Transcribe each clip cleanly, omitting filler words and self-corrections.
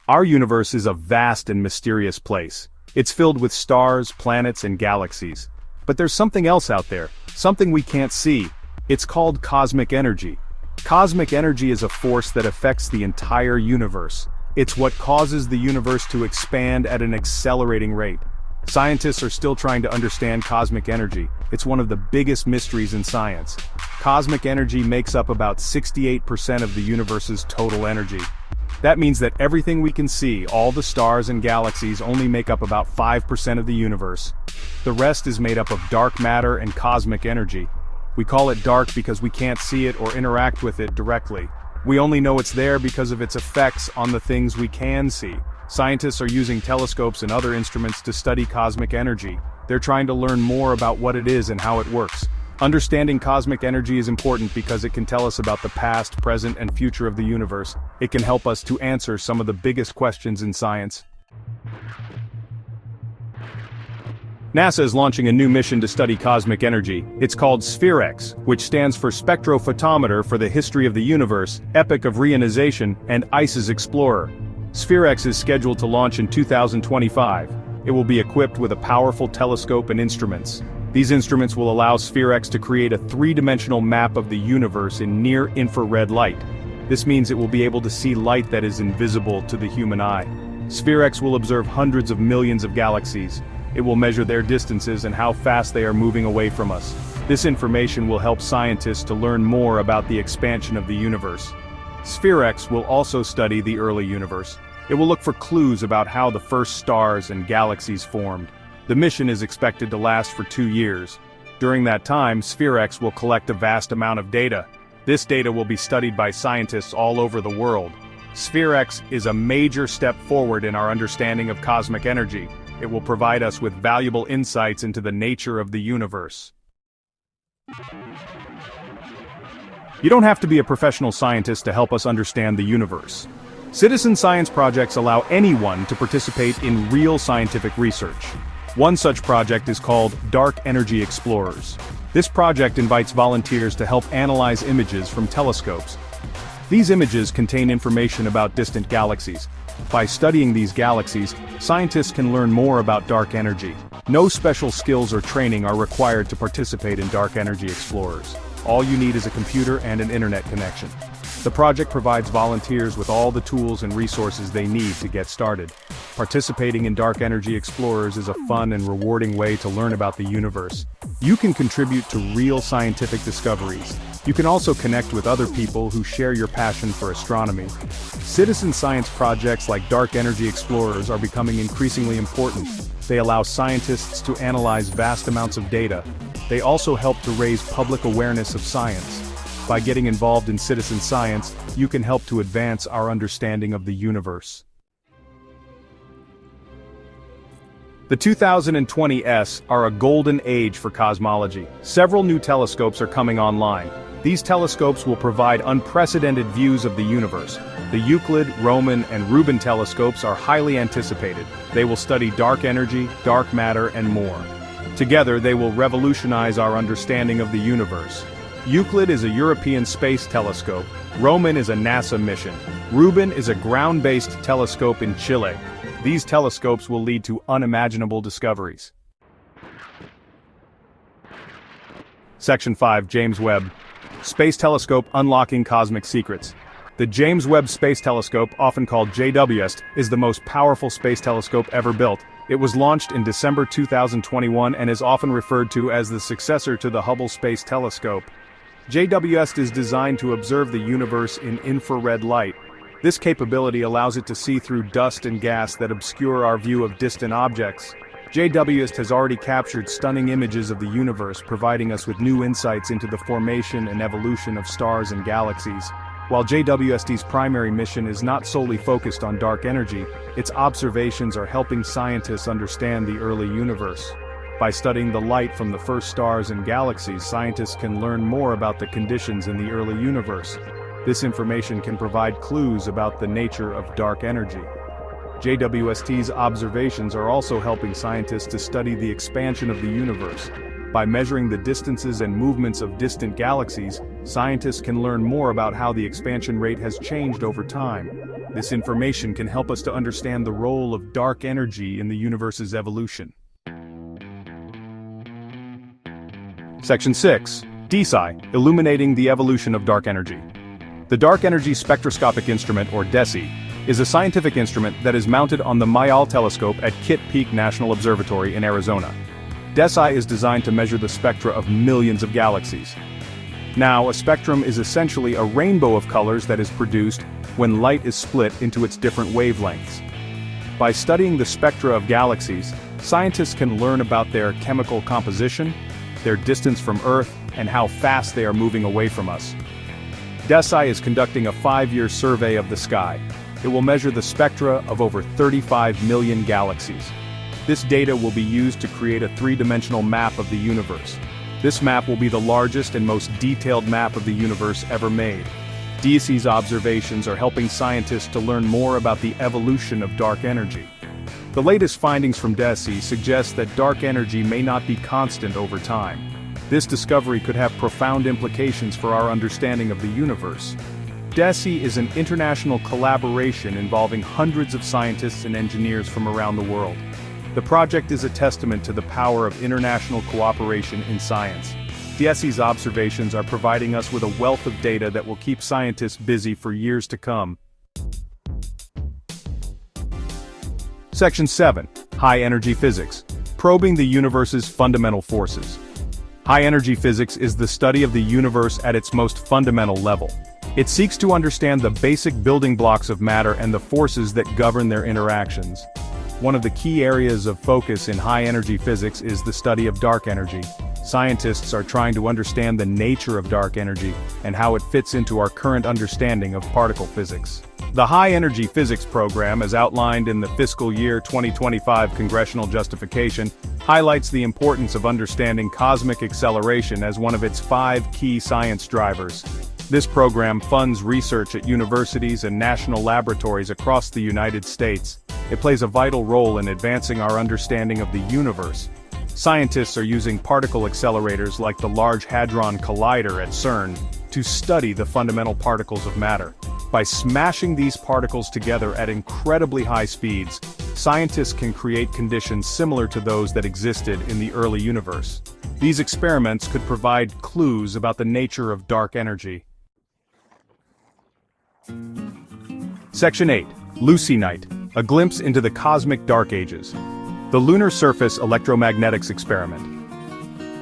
Our universe is a vast and mysterious place. It's filled with stars, planets, and galaxies. But there's something else out there, something we can't see. It's called cosmic energy. Cosmic energy is a force that affects the entire universe. It's what causes the universe to expand at an accelerating rate. Scientists are still trying to understand cosmic energy. It's one of the biggest mysteries in science. Cosmic energy makes up about 68% of the universe's total energy. That means that everything we can see, all the stars and galaxies, only make up about 5% of the universe. The rest is made up of dark matter and cosmic energy. We call it dark because we can't see it or interact with it directly. We only know it's there because of its effects on the things we can see. Scientists are using telescopes and other instruments to study cosmic energy. They're trying to learn more about what it is and how it works. Understanding cosmic energy is important because it can tell us about the past, present, and future of the universe. It can help us to answer some of the biggest questions in science. NASA is launching a new mission to study cosmic energy. It's called SPHEREX, which stands for Spectrophotometer for the History of the Universe, Epoch of Reionization, and ICE's Explorer. SPHEREX is scheduled to launch in 2025. It will be equipped with a powerful telescope and instruments. These instruments will allow SPHEREX to create a three-dimensional map of the universe in near-infrared light. This means it will be able to see light that is invisible to the human eye. SPHEREX will observe hundreds of millions of galaxies. It will measure their distances and how fast they are moving away from us. This information will help scientists to learn more about the expansion of the universe. SPHEREX will also study the early universe. It will look for clues about how the first stars and galaxies formed. The mission is expected to last for 2 years. During that time, SPHEREX will collect a vast amount of data. This data will be studied by scientists all over the world. SPHEREX is a major step forward in our understanding of cosmic energy. It will provide us with valuable insights into the nature of the universe. You don't have to be a professional scientist to help us understand the universe. Citizen science projects allow anyone to participate in real scientific research. One such project is called Dark Energy Explorers. This project invites volunteers to help analyze images from telescopes. These images contain information about distant galaxies. By studying these galaxies, scientists can learn more about dark energy. No special skills or training are required to participate in Dark Energy Explorers. All you need is a computer and an internet connection. The project provides volunteers with all the tools and resources they need to get started. Participating in Dark Energy Explorers is a fun and rewarding way to learn about the universe. You can contribute to real scientific discoveries. You can also connect with other people who share your passion for astronomy. Citizen science projects like Dark Energy Explorers are becoming increasingly important. They allow scientists to analyze vast amounts of data. They also help to raise public awareness of science. By getting involved in citizen science, you can help to advance our understanding of the universe. The 2020s are a golden age for cosmology. Several new telescopes are coming online. These telescopes will provide unprecedented views of the universe. The Euclid, Roman, and Rubin telescopes are highly anticipated. They will study dark energy, dark matter, and more. Together, they will revolutionize our understanding of the universe. Euclid is a European space telescope. Roman is a NASA mission. Rubin is a ground-based telescope in Chile. These telescopes will lead to unimaginable discoveries. Section 5, James Webb. Space Telescope Unlocking Cosmic Secrets. The James Webb Space Telescope, often called JWST, is the most powerful space telescope ever built. It was launched in December 2021 and is often referred to as the successor to the Hubble Space Telescope. JWST is designed to observe the universe in infrared light. This capability allows it to see through dust and gas that obscure our view of distant objects. JWST has already captured stunning images of the universe, providing us with new insights into the formation and evolution of stars and galaxies. While JWST's primary mission is not solely focused on dark energy, its observations are helping scientists understand the early universe. By studying the light from the first stars and galaxies, scientists can learn more about the conditions in the early universe. This information can provide clues about the nature of dark energy. JWST's observations are also helping scientists to study the expansion of the universe. By measuring the distances and movements of distant galaxies, scientists can learn more about how the expansion rate has changed over time. This information can help us to understand the role of dark energy in the universe's evolution. Section 6. DESI, Illuminating the Evolution of Dark Energy. The Dark Energy Spectroscopic Instrument, or DESI, is a scientific instrument that is mounted on the Mayal telescope at Kitt Peak National Observatory in Arizona. DESI is designed to measure the spectra of millions of galaxies. Now, a spectrum is essentially a rainbow of colors that is produced when light is split into its different wavelengths. By studying the spectra of galaxies, scientists can learn about their chemical composition, their distance from Earth, and how fast they are moving away from us. DESI is conducting a 5-year survey of the sky. It will measure the spectra of over 35 million galaxies. This data will be used to create a 3-dimensional map of the universe. This map will be the largest and most detailed map of the universe ever made. DESI's observations are helping scientists to learn more about the evolution of dark energy. The latest findings from DESI suggest that dark energy may not be constant over time. This discovery could have profound implications for our understanding of the universe. DESI is an international collaboration involving hundreds of scientists and engineers from around the world. The project is a testament to the power of international cooperation in science. DESI's observations are providing us with a wealth of data that will keep scientists busy for years to come. Section 7. High-Energy Physics, Probing the Universe's Fundamental Forces. High-energy physics is the study of the universe at its most fundamental level. It seeks to understand the basic building blocks of matter and the forces that govern their interactions. One of the key areas of focus in high-energy physics is the study of dark energy. Scientists are trying to understand the nature of dark energy and how it fits into our current understanding of particle physics. The High-Energy Physics program, as outlined in the fiscal year 2025 congressional justification, highlights the importance of understanding cosmic acceleration as one of its 5 key science drivers. This program funds research at universities and national laboratories across the United States. It plays a vital role in advancing our understanding of the universe. Scientists are using particle accelerators like the Large Hadron Collider at CERN to study the fundamental particles of matter. By smashing these particles together at incredibly high speeds, scientists can create conditions similar to those that existed in the early universe. These experiments could provide clues about the nature of dark energy. Section 8. Lucy Night, a glimpse into the cosmic dark ages. The Lunar Surface Electromagnetics Experiment.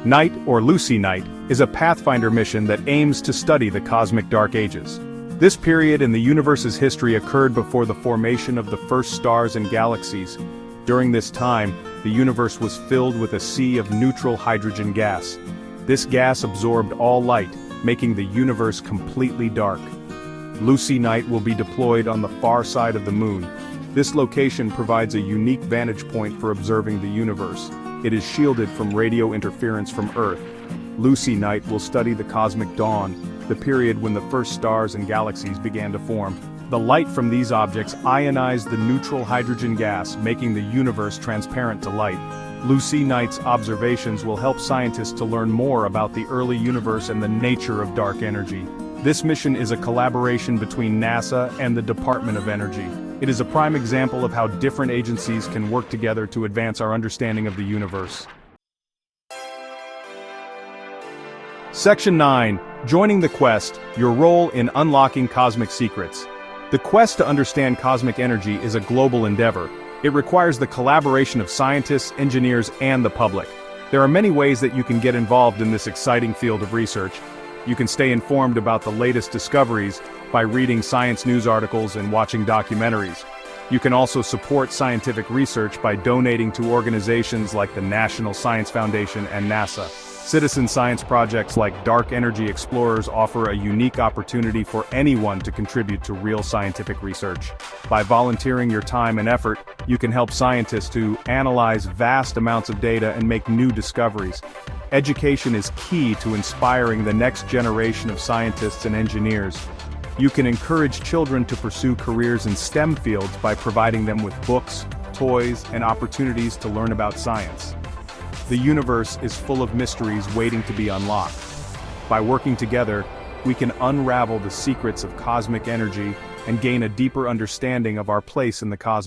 NIGHT, or Lucy Night, is a Pathfinder mission that aims to study the cosmic dark ages. This period in the universe's history occurred before the formation of the first stars and galaxies. During this time, the universe was filled with a sea of neutral hydrogen gas. This gas absorbed all light, making the universe completely dark. Lucy Night will be deployed on the far side of the moon. This location provides a unique vantage point for observing the universe. It is shielded from radio interference from Earth. Lucy Night will study the cosmic dawn, the period when the first stars and galaxies began to form. The light from these objects ionized the neutral hydrogen gas, making the universe transparent to light. Lucy Night's observations will help scientists to learn more about the early universe and the nature of dark energy. This mission is a collaboration between NASA and the Department of Energy. It is a prime example of how different agencies can work together to advance our understanding of the universe. Section 9. Joining the Quest, Your Role in Unlocking Cosmic Secrets. The quest to understand cosmic energy is a global endeavor. It requires the collaboration of scientists, engineers, and the public. There are many ways that you can get involved in this exciting field of research. You can stay informed about the latest discoveries by reading science news articles and watching documentaries. You can also support scientific research by donating to organizations like the National Science Foundation and NASA. Citizen science projects like Dark Energy Explorers offer a unique opportunity for anyone to contribute to real scientific research. By volunteering your time and effort, you can help scientists to analyze vast amounts of data and make new discoveries. Education is key to inspiring the next generation of scientists and engineers. You can encourage children to pursue careers in STEM fields by providing them with books, toys, and opportunities to learn about science. The universe is full of mysteries waiting to be unlocked. By working together, we can unravel the secrets of cosmic energy and gain a deeper understanding of our place in the cosmos.